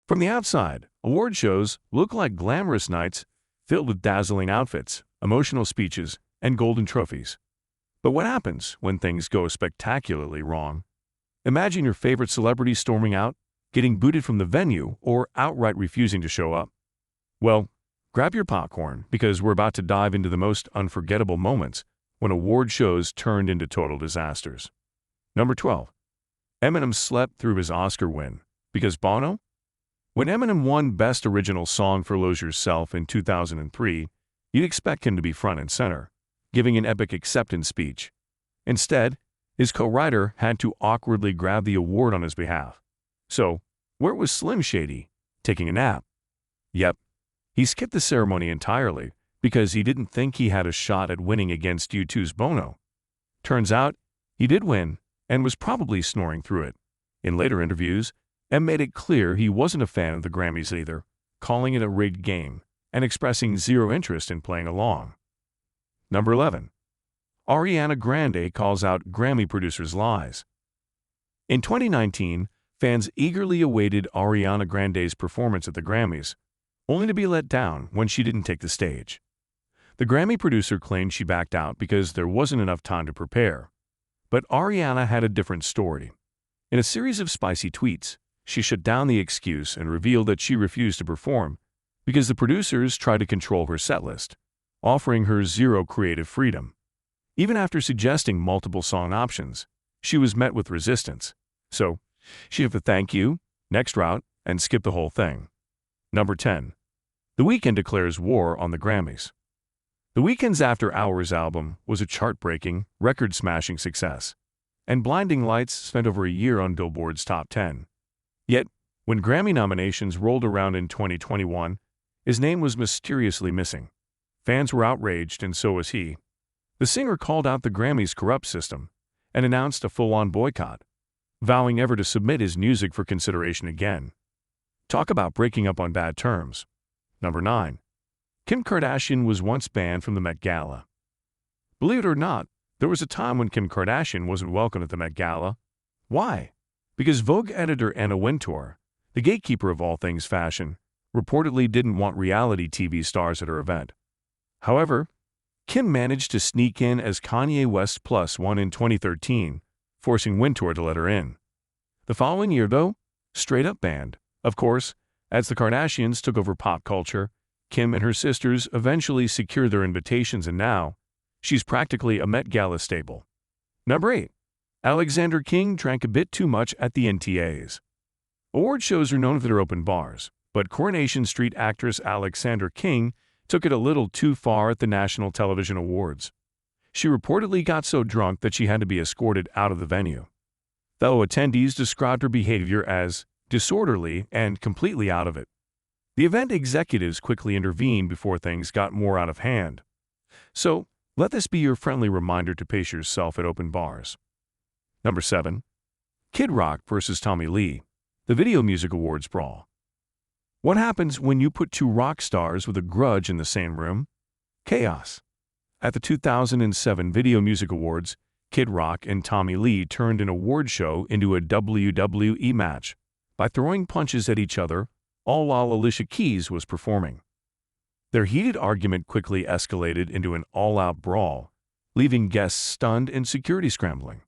From the outside, award shows look like glamorous nights filled with dazzling outfits, emotional speeches, and golden trophies. But what happens when things go spectacularly wrong? Imagine your favorite celebrity storming out, getting booted from the venue, or outright refusing to show up. Well, grab your popcorn because we're about to dive into the most unforgettable moments when award shows turned into total disasters. Number 12. Eminem slept through his Oscar win because Bono? When Eminem won Best Original Song for Lose Yourself in 2003, you'd expect him to be front and center, giving an epic acceptance speech. Instead, his co-writer had to awkwardly grab the award on his behalf. So, where was Slim Shady? Taking a nap? Yep, he skipped the ceremony entirely because he didn't think he had a shot at winning against U2's Bono. Turns out, he did win and was probably snoring through it. In later interviews, M made it clear he wasn't a fan of the Grammys either, calling it a rigged game and expressing zero interest in playing along. Number 11. Ariana Grande calls out Grammy producers' lies. In 2019, fans eagerly awaited Ariana Grande's performance at the Grammys, only to be let down when she didn't take the stage. The Grammy producer claimed she backed out because there wasn't enough time to prepare. But Ariana had a different story. In a series of spicy tweets, she shut down the excuse and revealed that she refused to perform because the producers tried to control her setlist, offering her zero creative freedom. Even after suggesting multiple song options, she was met with resistance. So, she had to thank you, next route, and skip the whole thing. Number 10. The Weeknd declares war on the Grammys. The Weeknd's After Hours album was a chart-breaking, record-smashing success, and Blinding Lights spent over a year on Billboard's top 10. Yet, when Grammy nominations rolled around in 2021, his name was mysteriously missing. Fans were outraged, and so was he. The singer called out the Grammys' corrupt system and announced a full-on boycott, vowing never to submit his music for consideration again. Talk about breaking up on bad terms. Number 9. Kim Kardashian was once banned from the Met Gala. Believe it or not, there was a time when Kim Kardashian wasn't welcome at the Met Gala. Why? Because Vogue editor Anna Wintour, the gatekeeper of all things fashion, reportedly didn't want reality TV stars at her event. However, Kim managed to sneak in as Kanye West +1 in 2013, forcing Wintour to let her in. The following year, though, straight up banned. Of course, as the Kardashians took over pop culture, Kim and her sisters eventually secured their invitations, and now, she's practically a Met Gala staple. Number 8. Alexander King drank a bit too much at the NTAs. Award shows are known for their open bars, but Coronation Street actress Alexander King took it a little too far at the National Television Awards. She reportedly got so drunk that she had to be escorted out of the venue. Fellow attendees described her behavior as disorderly and completely out of it. The event executives quickly intervened before things got more out of hand. So, let this be your friendly reminder to pace yourself at open bars. Number 7. Kid Rock vs. Tommy Lee, the Video Music Awards brawl. What happens when you put two rock stars with a grudge in the same room? Chaos. At the 2007 Video Music Awards, Kid Rock and Tommy Lee turned an award show into a WWE match by throwing punches at each other, all while Alicia Keys was performing. Their heated argument quickly escalated into an all-out brawl, leaving guests stunned and security scrambling.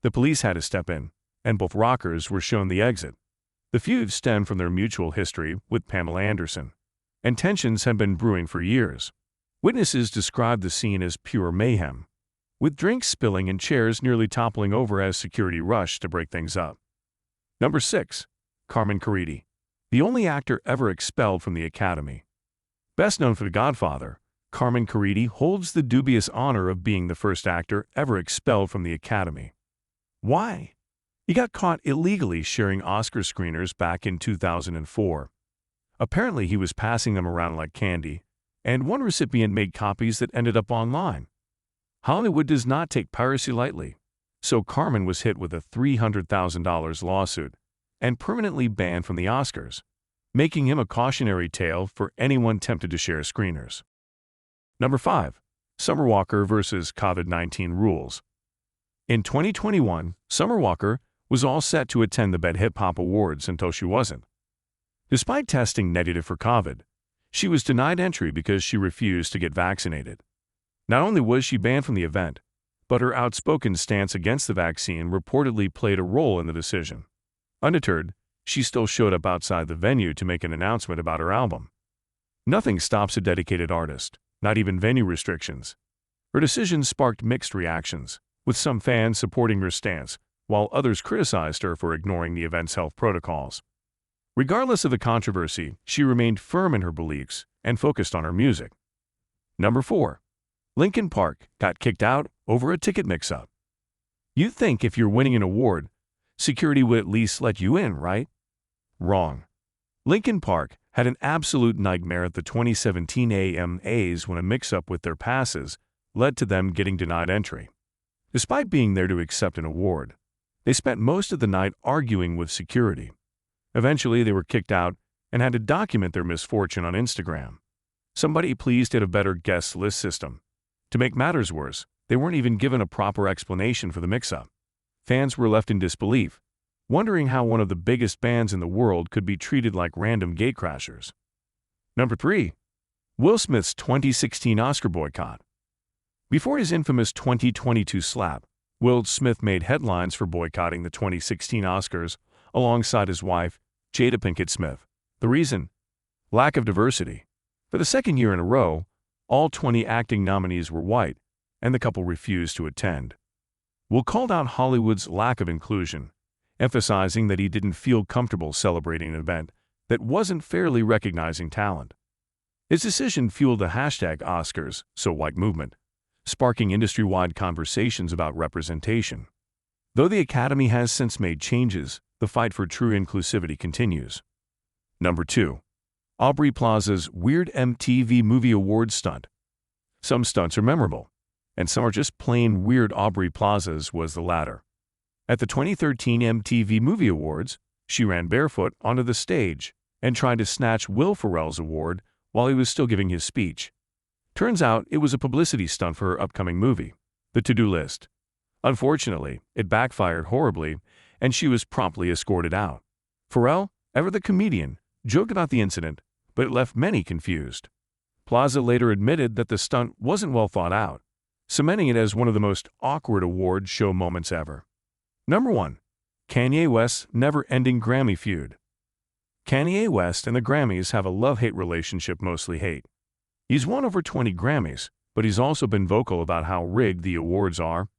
The police had to step in, and both rockers were shown the exit. The feud stemmed from their mutual history with Pamela Anderson, and tensions had been brewing for years. Witnesses described the scene as pure mayhem, with drinks spilling and chairs nearly toppling over as security rushed to break things up. Number 6. Carmen Caridi, the only actor ever expelled from the Academy. Best known for The Godfather, Carmen Caridi holds the dubious honor of being the first actor ever expelled from the Academy. Why? He got caught illegally sharing Oscar screeners back in 2004. Apparently, he was passing them around like candy, and one recipient made copies that ended up online. Hollywood does not take piracy lightly, so Carmen was hit with a $300,000 lawsuit and permanently banned from the Oscars, making him a cautionary tale for anyone tempted to share screeners. Number 5. Summer Walker vs. COVID-19 rules. In 2021, Summer Walker was all set to attend the BET Hip Hop Awards until she wasn't. Despite testing negative for COVID, she was denied entry because she refused to get vaccinated. Not only was she banned from the event, but her outspoken stance against the vaccine reportedly played a role in the decision. Undeterred, she still showed up outside the venue to make an announcement about her album. Nothing stops a dedicated artist, not even venue restrictions. Her decision sparked mixed reactions, with some fans supporting her stance, while others criticized her for ignoring the event's health protocols. Regardless of the controversy, she remained firm in her beliefs and focused on her music. Number 4. Linkin Park got kicked out over a ticket mix-up. You'd think if you're winning an award, security would at least let you in, right? Wrong. Linkin Park had an absolute nightmare at the 2017 AMAs when a mix-up with their passes led to them getting denied entry. Despite being there to accept an award, they spent most of the night arguing with security. Eventually, they were kicked out and had to document their misfortune on Instagram. Somebody please did a better guest list system. To make matters worse, they weren't even given a proper explanation for the mix-up. Fans were left in disbelief, wondering how one of the biggest bands in the world could be treated like random gatecrashers. Number 3. Will Smith's 2016 Oscar boycott. Before his infamous 2022 slap, Will Smith made headlines for boycotting the 2016 Oscars alongside his wife, Jada Pinkett Smith. The reason? Lack of diversity. For the second year in a row, all 20 acting nominees were white, and the couple refused to attend. Will called out Hollywood's lack of inclusion, emphasizing that he didn't feel comfortable celebrating an event that wasn't fairly recognizing talent. His decision fueled the #OscarsSoWhite movement, sparking industry-wide conversations about representation. Though the Academy has since made changes, the fight for true inclusivity continues. Number 2. Aubrey Plaza's weird MTV Movie Awards stunt. Some stunts are memorable, and some are just plain weird. Aubrey Plaza's was the latter. At the 2013 MTV Movie Awards, she ran barefoot onto the stage and tried to snatch Will Ferrell's award while he was still giving his speech. Turns out it was a publicity stunt for her upcoming movie, The To-Do List. Unfortunately, it backfired horribly, and she was promptly escorted out. Ferrell, ever the comedian, joked about the incident, but it left many confused. Plaza later admitted that the stunt wasn't well thought out, cementing it as one of the most awkward award show moments ever. Number 1. Kanye West's never-ending Grammy feud. Kanye West and the Grammys have a love-hate relationship, mostly hate. He's won over 20 Grammys, but he's also been vocal about how rigged the awards are.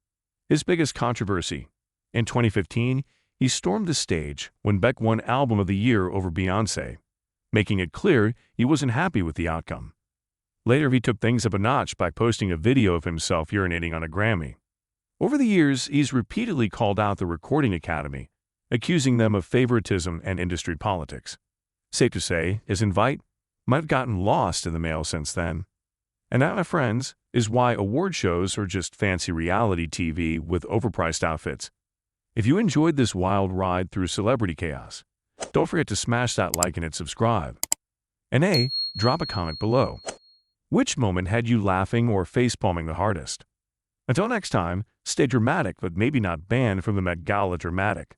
His biggest controversy. In 2015, he stormed the stage when Beck won Album of the Year over Beyoncé, making it clear he wasn't happy with the outcome. Later, he took things up a notch by posting a video of himself urinating on a Grammy. Over the years, he's repeatedly called out the Recording Academy, accusing them of favoritism and industry politics. Safe to say, his invite might have gotten lost in the mail since then. And that, my friends, is why award shows are just fancy reality TV with overpriced outfits. If you enjoyed this wild ride through celebrity chaos, don't forget to smash that like and hit subscribe. And drop a comment below. Which moment had you laughing or facepalming the hardest? Until next time, stay dramatic but maybe not banned from the Met Gala dramatic.